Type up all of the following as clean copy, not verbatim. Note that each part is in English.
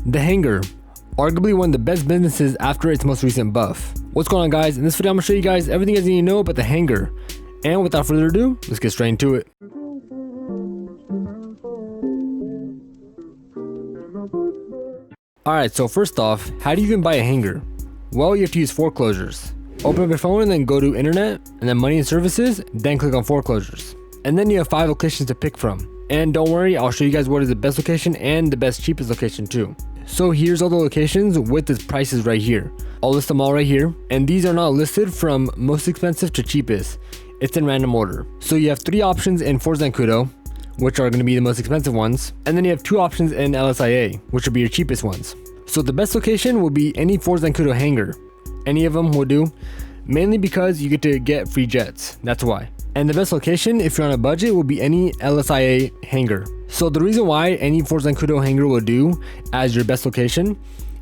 The Hangar, arguably one of the best businesses after its most recent buff. What's going on, guys? In this video I'm going to show you guys everything you guys need to know about the Hangar. And without further ado, let's get straight into it. Alright, so first off, how do you even buy a Hangar? Well, you have to use foreclosures. Open up your phone and then go to internet, and then money and services, then click on foreclosures. And then you have 5 locations to pick from. And don't worry, I'll show you guys what is the best location and the best cheapest location too. So here's all the locations with its prices right here. I'll list them all right here, and these are not listed from most expensive to cheapest. It's in random order. So you have 3 options in Fort Zancudo, which are going to be the most expensive ones, and then you have 2 options in LSIA, which will be your cheapest ones. So the best location will be any Fort Zancudo hangar. Any of them will do, mainly because you get to get free jets. That's why. And the best location, if you're on a budget, will be any LSIA hangar. So the reason why any Fort Zancudo hangar will do as your best location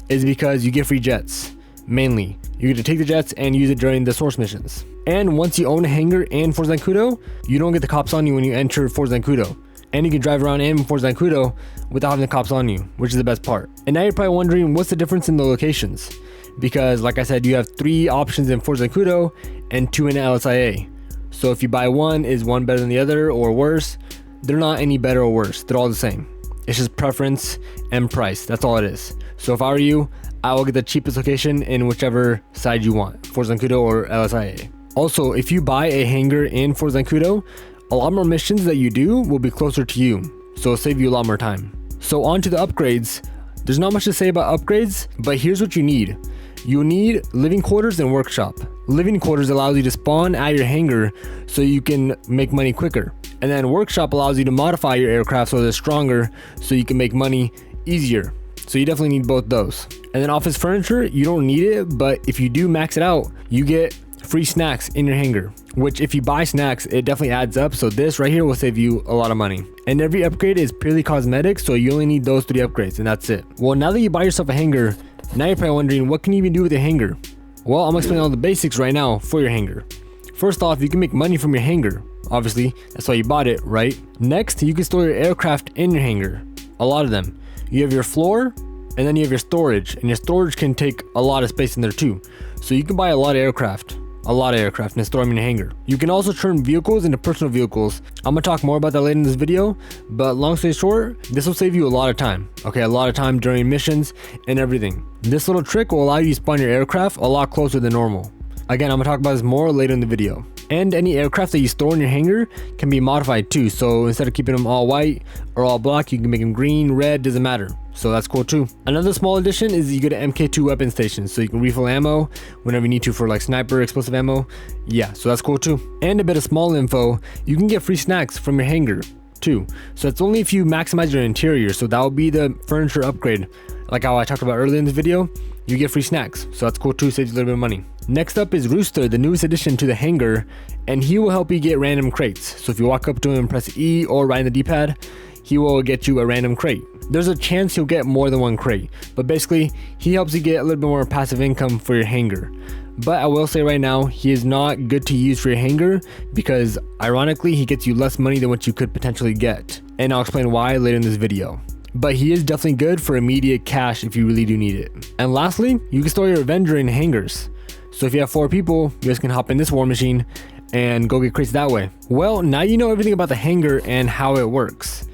is because you get free jets. Mainly, you get to take the jets and use it during the source missions. And once you own a hangar in Fort Zancudo, you don't get the cops on you when you enter Fort Zancudo. And you can drive around in Fort Zancudo without having the cops on you, which is the best part. And now you're probably wondering, what's the difference in the locations? Because like I said, you have 3 options in Fort Zancudo and 2 in LSIA. So if you buy one, is one better than the other or worse? They're not any better or worse. They're all the same. It's just preference and price. That's all it is. So if I were you, I will get the cheapest location in whichever side you want, Fort Zancudo or LSIA. Also, if you buy a hangar in Fort Zancudo, a lot more missions that you do will be closer to you. So it'll save you a lot more time. So on to the upgrades. There's not much to say about upgrades, but here's what you need. You need living quarters and workshop. Living quarters allows you to spawn at your hangar so you can make money quicker. And then workshop allows you to modify your aircraft so they're stronger so you can make money easier. So you definitely need both those. And then office furniture, you don't need it, but if you do max it out, you get free snacks in your hangar, which if you buy snacks, it definitely adds up. So this right here will save you a lot of money. And every upgrade is purely cosmetic, so you only need those 3 upgrades and that's it. Well, now that you buy yourself a hangar, now you're probably wondering, what can you even do with a hangar? Well, I'm explaining all the basics right now for your hangar. First off, you can make money from your hangar. Obviously, that's why you bought it, right? Next, you can store your aircraft in your hangar. A lot of them. You have your floor, and then you have your storage. And your storage can take a lot of space in there too. So you can buy a lot of aircraft. And store them in your hangar. You can also turn vehicles into personal vehicles. I'm gonna talk more about that later in this video, but long story short, this will save you a lot of time. Okay, a lot of time during missions and everything. This little trick will allow you to spawn your aircraft a lot closer than normal. Again, I'm gonna talk about this more later in the video. And any aircraft that you store in your hangar can be modified too. So instead of keeping them all white or all black, you can make them green, red, doesn't matter. So that's cool too. Another small addition is you get an MK2 weapon station, so you can refill ammo whenever you need to for like sniper, explosive ammo. Yeah, so that's cool too. And a bit of small info, you can get free snacks from your hangar too. So it's only if you maximize your interior. So that will be the furniture upgrade. Like how I talked about earlier in this video, you get free snacks. So that's cool too, saves you a little bit of money. Next up is Rooster, the newest addition to the hangar, and he will help you get random crates. So if you walk up to him and press E or right in the D-pad, he will get you a random crate. There's a chance he'll get more than 1 crate, but basically he helps you get a little bit more passive income for your hangar. But I will say right now, he is not good to use for your hangar because ironically he gets you less money than what you could potentially get, and I'll explain why later in this video. But he is definitely good for immediate cash if you really do need it. And lastly, you can store your Avenger in hangars. So if you have 4 people, you guys can hop in this war machine and go get crates that way. Well, now you know everything about the hangar and how it works.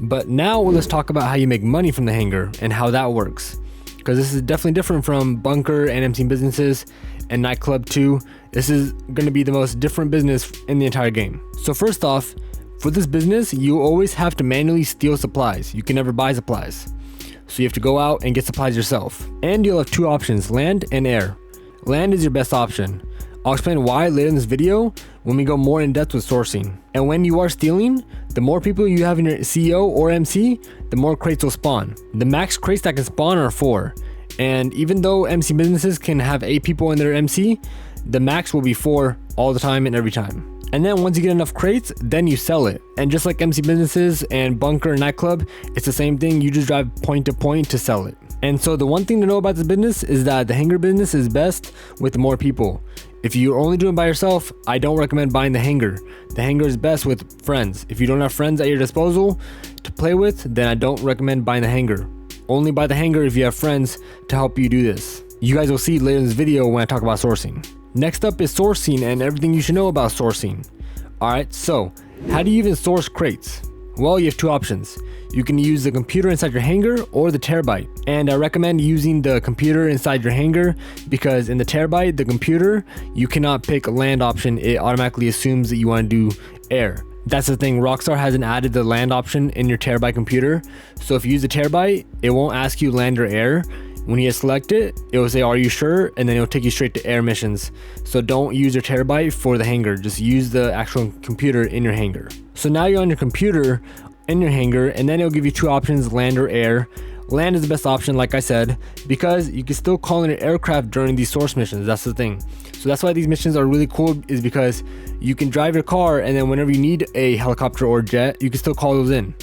But now let's talk about how you make money from the hangar and how that works. Because this is definitely different from bunker and MC businesses and nightclub too. This is going to be the most different business in the entire game. So first off, for this business, you always have to manually steal supplies. You can never buy supplies. So you have to go out and get supplies yourself. And you'll have 2 options, land and air. Land is your best option. I'll explain why later in this video when we go more in depth with sourcing. And when you are stealing, the more people you have in your CEO or MC, the more crates will spawn. The max crates that can spawn are 4. And even though MC businesses can have 8 people in their MC, the max will be 4 all the time and every time. And then once you get enough crates, then you sell it. And just like MC businesses and bunker and nightclub, it's the same thing. You just drive point to point to sell it. And so the one thing to know about this business is that the hangar business is best with more people. If you're only doing it by yourself, I don't recommend buying the Hangar. The Hangar is best with friends. If you don't have friends at your disposal to play with, then I don't recommend buying the Hangar. Only buy the Hangar if you have friends to help you do this. You guys will see later in this video when I talk about sourcing. Next up is sourcing and everything you should know about sourcing. Alright, so how do you even source crates? Well, you have two options. You can use the computer inside your Hangar or the Terabyte. And I recommend using the computer inside your Hangar because in the Terabyte, the computer, you cannot pick a land option. It automatically assumes that you want to do air. That's the thing, Rockstar hasn't added the land option in your Terabyte computer. So if you use the Terabyte, it won't ask you land or air. When you select it, it will say, are you sure? And then it'll take you straight to air missions. So don't use your Terabyte for the Hangar, just use the actual computer in your Hangar. So now you're on your computer in your Hangar, and then it'll give you two options, land or air. Land is the best option, like I said, because you can still call in an aircraft during these source missions. That's the thing. So that's why these missions are really cool, is because you can drive your car, and then whenever you need a helicopter or jet, you can still call those in.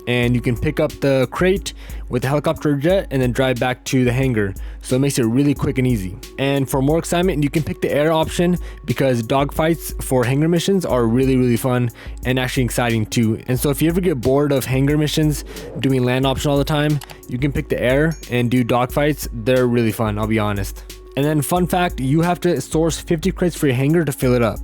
And you can pick up the crate with the helicopter or jet and then drive back to the Hangar. So it makes it really quick and easy. And for more excitement, you can pick the air option because dogfights for Hangar missions are really fun and actually exciting too. And so if you ever get bored of Hangar missions doing land option all the time, you can pick the air and do dogfights. They're really fun, I'll be honest. And then fun fact, you have to source 50 crates for your Hangar to fill it up.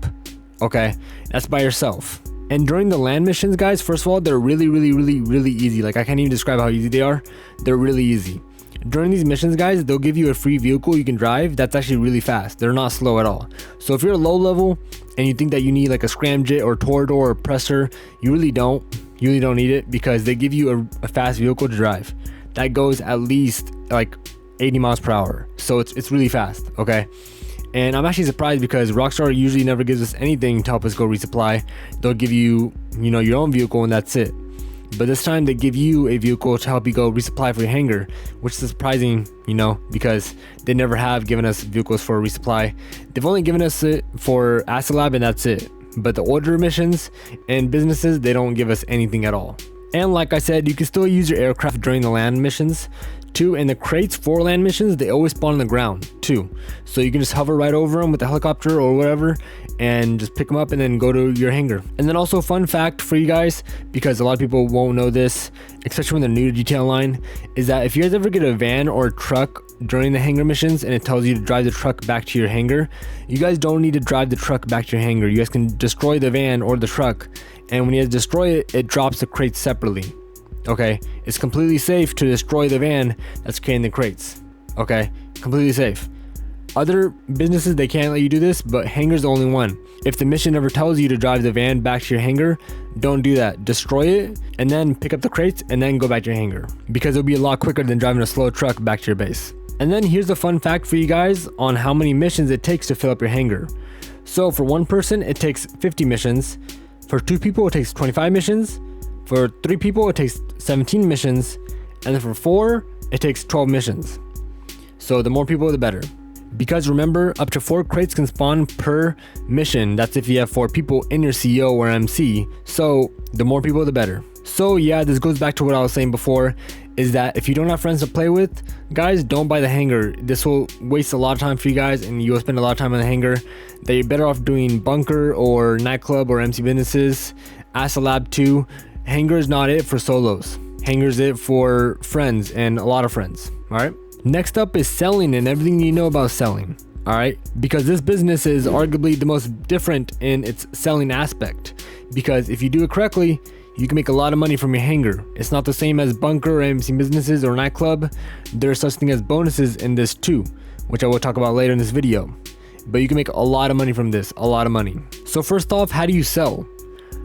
Okay, that's by yourself. And during the land missions, guys, first of all, they're really easy. Like, I can't even describe how easy they are. They're really easy. During these missions, guys, they'll give you a free vehicle you can drive that's actually really fast. They're not slow at all. So if you're low level and you think that you need like a scramjet or Toreador or Presser, you really don't. You really don't need it because they give you a fast vehicle to drive that goes at least like 80 miles per hour. So it's really fast, okay? And I'm actually surprised because Rockstar usually never gives us anything to help us go resupply. They'll give you, your own vehicle and that's it. But this time they give you a vehicle to help you go resupply for your Hangar, which is surprising, because they never have given us vehicles for resupply. They've only given us it for Acid Lab and that's it. But the order missions and businesses, they don't give us anything at all. And like I said, you can still use your aircraft during the land missions too, and the crates for land missions, they always spawn on the ground too. So you can just hover right over them with the helicopter or whatever and just pick them up and then go to your Hangar. And then also fun fact for you guys, because a lot of people won't know this, especially when they're new to Detail Line, is that if you guys ever get a van or a truck during the Hangar missions and it tells you to drive the truck back to your Hangar, you guys don't need to drive the truck back to your Hangar. You guys can destroy the van or the truck, and when you guys destroy it, it drops the crates separately. Okay, it's completely safe to destroy the van that's carrying the crates. Okay, completely safe. Other businesses, they can't let you do this, but Hangar's the only one. If the mission ever tells you to drive the van back to your Hangar, don't do that. Destroy it and then pick up the crates and then go back to your Hangar, because it'll be a lot quicker than driving a slow truck back to your base. And then here's a fun fact for you guys on how many missions it takes to fill up your Hangar. So for one person, it takes 50 missions. For 2 people, it takes 25 missions. For 3 people, it takes 17 missions, and then for 4, it takes 12 missions. So the more people, the better. Because remember, up to 4 crates can spawn per mission. That's if you have 4 people in your CO or MC. So the more people, the better. So yeah, this goes back to what I was saying before, is that if you don't have friends to play with, guys, don't buy the Hangar. This will waste a lot of time for you guys, and you will spend a lot of time on the Hangar. That you're better off doing bunker or nightclub or MC businesses, Acid Lab 2. Hangar is not it for solos. Hangar is it for friends and a lot of friends. All right. Next up is selling and everything you know about selling. All right. Because this business is arguably the most different in its selling aspect. Because if you do it correctly, you can make a lot of money from your Hangar. It's not the same as bunker or MC businesses or nightclub. There's such thing as bonuses in this too, which I will talk about later in this video. But you can make a lot of money from this, a lot of money. So first off, how do you sell?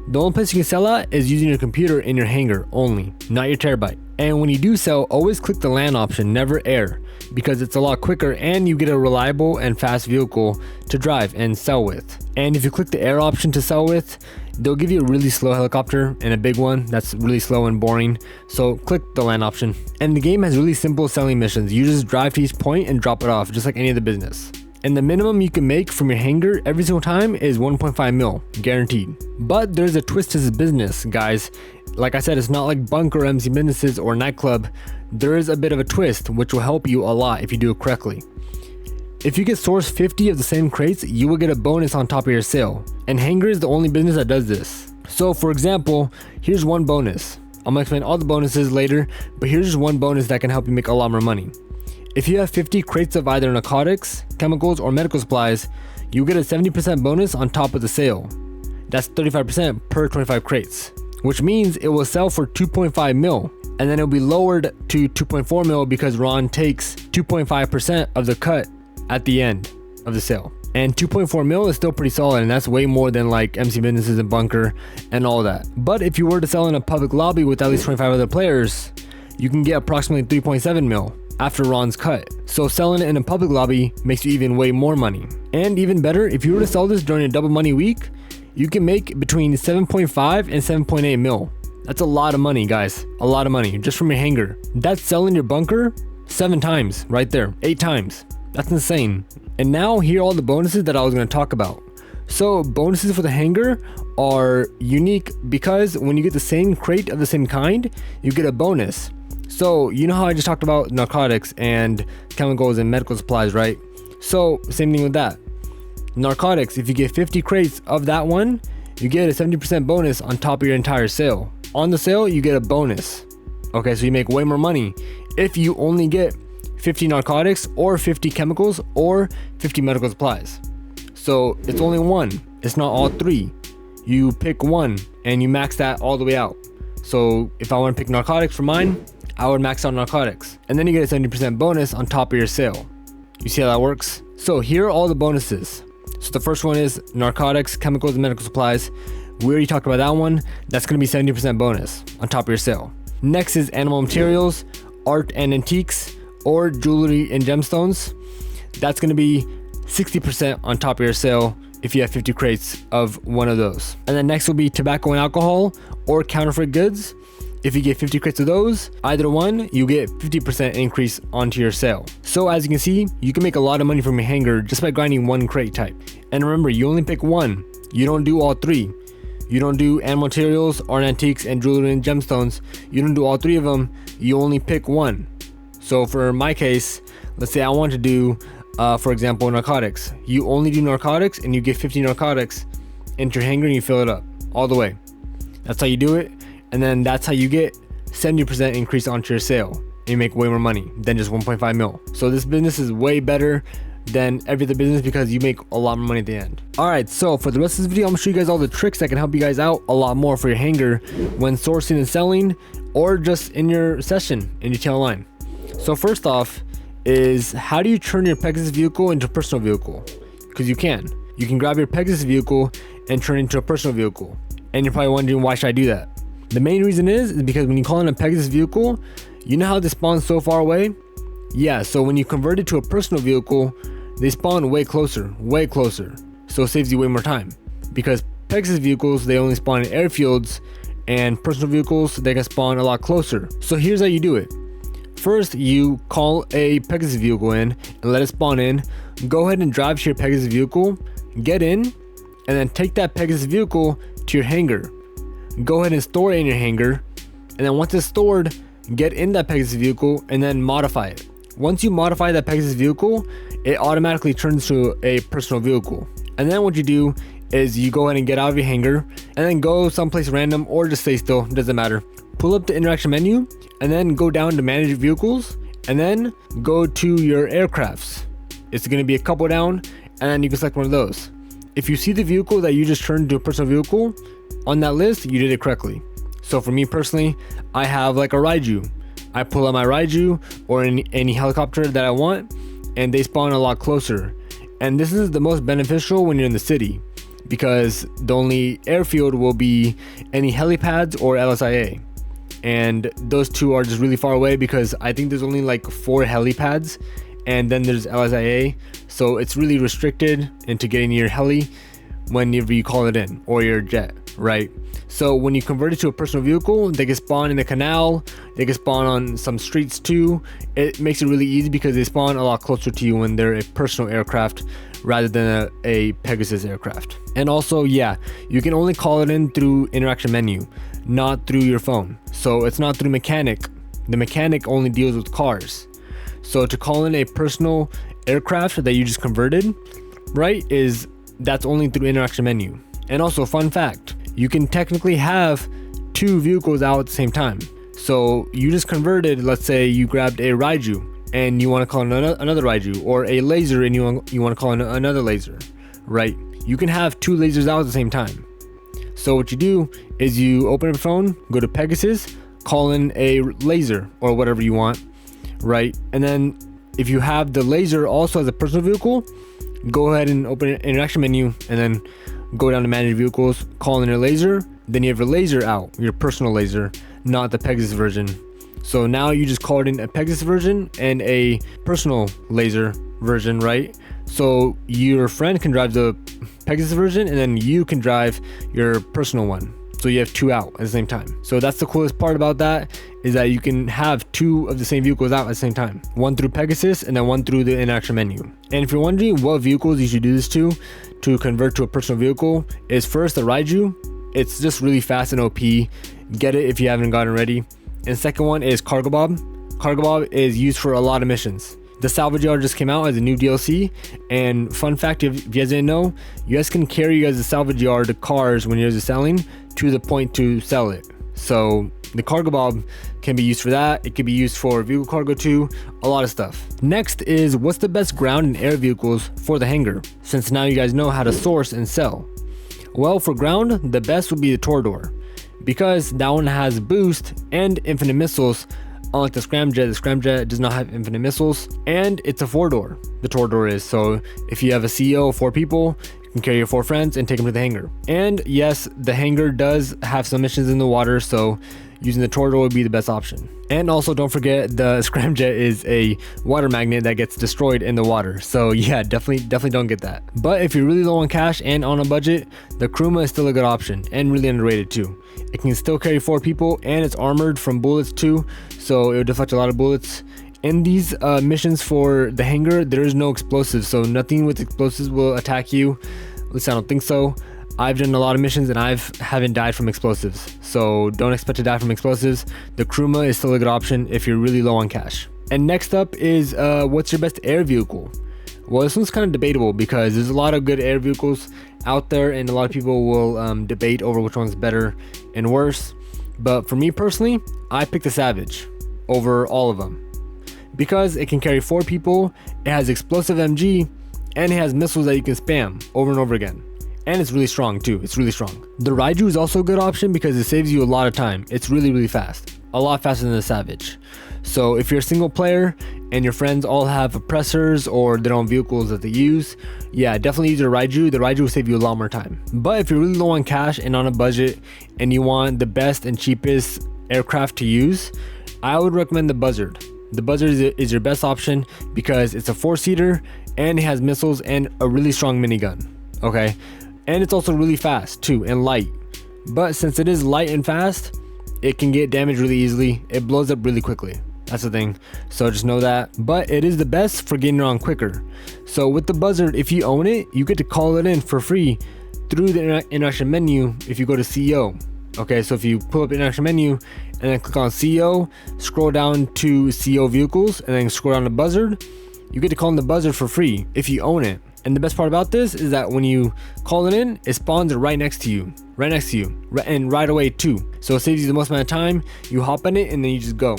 The only place you can sell at is using your computer in your Hangar only, not your Terabyte. And when you do sell, always click the land option, never air, because it's a lot quicker and you get a reliable and fast vehicle to drive and sell with. And if you click the air option to sell with, they'll give you a really slow helicopter and a big one that's really slow and boring. So click the land option. And the game has really simple selling missions. You just drive to each point and drop it off, just like any other business. And the minimum you can make from your Hangar every single time is 1.5 mil, guaranteed. But there's a twist to this business, guys. Like I said, it's not like bunker, MC businesses, or nightclub. There is a bit of a twist, which will help you a lot if you do it correctly. If you get sourced 50 of the same crates, you will get a bonus on top of your sale. And Hangar is the only business that does this. So for example, here's one bonus. I'm gonna explain all the bonuses later, but here's just one bonus that can help you make a lot more money. If you have 50 crates of either narcotics, chemicals, or medical supplies, you get a 70% bonus on top of the sale. That's 35% per 25 crates, which means it will sell for 2.5 mil, and then it'll be lowered to 2.4 mil because Ron takes 2.5% of the cut at the end of the sale. And 2.4 mil is still pretty solid, and that's way more than like MC Businesses and Bunker and all that. But if you were to sell in a public lobby with at least 25 other players, you can get approximately 3.7 mil after Ron's cut. So selling it in a public lobby makes you even way more money. And even better, if you were to sell this during a double money week, you can make between 7.5 and 7.8 mil. That's a lot of money, guys. A lot of money just from your hangar. That's selling your bunker 7 times right there, 8 times. That's insane. And now here are all the bonuses that I was going to talk about. So bonuses for the hangar are unique because when you get the same crate of the same kind, you get a bonus. So you know how I just talked about narcotics and chemicals and medical supplies, right? So same thing with that. Narcotics, if you get 50 crates of that one, you get a 70% bonus on top of your entire sale. On the sale, you get a bonus. Okay, so you make way more money if you only get 50 narcotics or 50 chemicals or 50 medical supplies. So it's only one, it's not all 3. You pick one and you max that all the way out. So if I want to pick narcotics for mine, I would max out narcotics, and then you get a 70% bonus on top of your sale. You see how that works? So here are all the bonuses. So the first one is narcotics, chemicals, and medical supplies. We already talked about that one. That's going to be 70% bonus on top of your sale. Next is animal materials, art and antiques, or jewelry and gemstones. That's going to be 60% on top of your sale if you have 50 crates of one of those. And then next will be tobacco and alcohol or counterfeit goods. If you get 50 crates of those, either one, you get 50% increase onto your sale. So as you can see, you can make a lot of money from your hangar just by grinding one crate type. And remember, you only pick one. You don't do all 3. You don't do animal materials, art, antiques, and jewelry and gemstones. You don't do all 3 of them. You only pick one. So for my case, let's say I want to do, for example, narcotics. You only do narcotics and you get 50 narcotics into your hangar and you fill it up all the way. That's how you do it. And then that's how you get 70% increase onto your sale. And you make way more money than just 1.5 mil. So this business is way better than every other business because you make a lot more money at the end. Alright, so for the rest of this video, I'm gonna show you guys all the tricks that can help you guys out a lot more for your hangar when sourcing and selling, or just in your session in your channel line. So first off is, how do you turn your Pegasus vehicle into a personal vehicle? Because you can grab your Pegasus vehicle and turn it into a personal vehicle. And you're probably wondering, why should I do that? The main reason is because when you call in a Pegasus vehicle, you know how they spawn so far away? Yeah, so when you convert it to a personal vehicle, they spawn way closer. So it saves you way more time. Because Pegasus vehicles, they only spawn in airfields, and personal vehicles, they can spawn a lot closer. So here's how you do it. First, you call a Pegasus vehicle in and let it spawn in. Go ahead and drive to your Pegasus vehicle, get in, and then take that Pegasus vehicle to your hangar. Go ahead and store it in your hangar, and then once it's stored, get in that Pegasus vehicle and then modify it. Once you modify that Pegasus vehicle, it automatically turns to a personal vehicle. And then what you do is you go ahead and get out of your hangar and then go someplace random, or just stay still, doesn't matter. Pull up the interaction menu and then go down to manage vehicles and then go to your aircrafts. It's going to be a couple down, and then you can select one of those. If you see the vehicle that you just turned into a personal vehicle on that list, you did it correctly. So for me personally, I have like a Raiju. I pull out my Raiju or any helicopter that I want, and they spawn a lot closer. And this is the most beneficial when you're in the city, because the only airfield will be any helipads or LSIA. And those two are just really far away, because I think there's only like 4 helipads, and then there's LSIA. So it's really restricted into getting your heli whenever you call it in, or your jet, right? So when you convert it to a personal vehicle, they can spawn in the canal, they can spawn on some streets too. It makes it really easy because they spawn a lot closer to you when they're a personal aircraft rather than a Pegasus aircraft. And also, yeah, you can only call it in through interaction menu, not through your phone. So it's not through mechanic. The mechanic only deals with cars. So to call in a personal aircraft that you just converted, right, that's only through interaction menu. And also, fun fact, you can technically have two vehicles out at the same time. So you just converted, let's say you grabbed a Raiju and you want to call another Raiju, or a laser and you want to call another laser, right? You can have two lasers out at the same time. So what you do is you open up your phone, go to Pegasus, call in a laser or whatever you want, right? And then if you have the laser also as a personal vehicle, go ahead and open an interaction menu and then go down to manage vehicles, call in your laser, then you have your laser out, your personal laser, not the Pegasus version. So now you just called in a Pegasus version and a personal laser version, right? So your friend can drive the Pegasus version and then you can drive your personal one. So you have two out at the same time. So that's the coolest part about that, is that you can have two of the same vehicles out at the same time. One through Pegasus and then one through the interaction menu. And if you're wondering what vehicles you should do this to convert to a personal vehicle, is first the Raiju. It's just really fast and OP. Get it if you haven't gotten it already. And second one is Cargo Bob. Cargo Bob is used for a lot of missions. The salvage yard just came out as a new DLC, and fun fact, if you guys didn't know, you guys can carry the salvage yard cars when you're selling to the point to sell it. So the Cargo Bob can be used for that. It can be used for vehicle cargo too, a lot of stuff. Next is, what's the best ground and air vehicles for the hangar, since now you guys know how to source and sell. Well, for ground, the best would be the Toreador, because that one has boost and infinite missiles. Unlike the Scramjet does not have infinite missiles, and it's a 4-door. The Toreador is, so if you have a CEO of 4 people, you can carry your 4 friends and take them to the hangar. And yes, the hangar does have some missions in the water, so using the Toreador would be the best option. And also don't forget, the Scramjet is a water magnet that gets destroyed in the water, so yeah, definitely don't get that. But if you're really low on cash and on a budget, the Kuruma is still a good option and really underrated too. It can still carry 4 people and it's armored from bullets too, so it will deflect a lot of bullets. In these missions for the hangar, there is no explosives, so nothing with explosives will attack you. At least I don't think so. I've done a lot of missions and haven't died from explosives, so don't expect to die from explosives. The Kuruma is still a good option if you're really low on cash. And next up is what's your best air vehicle? Well, this one's kind of debatable because there's a lot of good air vehicles out there and a lot of people will debate over which one's better and worse. But for me personally, I picked the Savage over all of them because it can carry 4 people, it has explosive MG, and it has missiles that you can spam over and over again. And it's really strong too, it's really strong. The Raiju is also a good option because it saves you a lot of time. It's really fast, a lot faster than the Savage. So if you're a single player and your friends all have oppressors or their own vehicles that they use, yeah, definitely use the Raiju. The Raiju will save you a lot more time. But if you're really low on cash and on a budget and you want the best and cheapest aircraft to use, I would recommend the Buzzard. The Buzzard is your best option because it's a 4-seater and it has missiles and a really strong minigun, okay? And it's also really fast too and light. But since it is light and fast, it can get damaged really easily. It blows up really quickly. That's the thing. So just know that. But it is the best for getting around quicker. So with the Buzzard, if you own it, you get to call it in for free through the interaction menu if you go to CEO. Okay, so if you pull up the interaction menu and then click on CEO, scroll down to CEO vehicles and then scroll down to Buzzard, you get to call in the Buzzard for free if you own it. And the best part about this is that when you call it in, it spawns right next to you, and right away too. So it saves you the most amount of time. You hop in it and then you just go.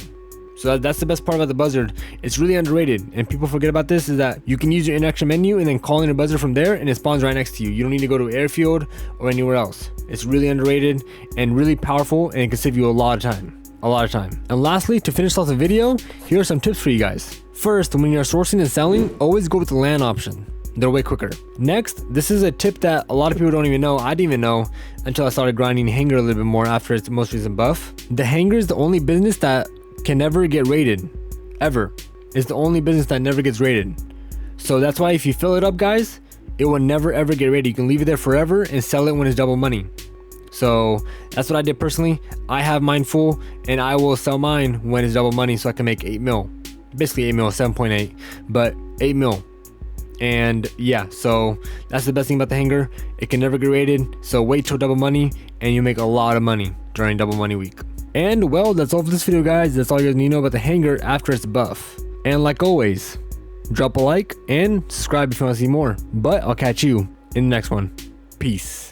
So that's the best part about the Buzzard. It's really underrated, and people forget about this, is that you can use your interaction menu and then call in a Buzzard from there and it spawns right next to you. You don't need to go to an airfield or anywhere else. It's really underrated and really powerful, and it can save you a lot of time. And lastly, to finish off the video, here are some tips for you guys. First, when you're sourcing and selling, always go with the LAN option. They're way quicker. Next, this is a tip that a lot of people don't even know. I didn't even know until I started grinding Hangar a little bit more after its most recent buff. The Hangar is the only business that can never get raided, ever. It's the only business that never gets raided. So that's why if you fill it up, guys, it will never ever get raided. You can leave it there forever and sell it when it's double money. So that's what I did personally. I have mine full and I will sell mine when it's double money so I can make 8 mil. Basically 8 mil, 7.8, but 8 mil. And yeah, so that's the best thing about the Hangar. It can never get raided, so wait till double money and you make a lot of money during double money week. And well, that's all for this video, guys. That's all you guys need to know about the Hangar after its buff. And like always, drop a like and subscribe if you want to see more. But I'll catch you in the next one. Peace.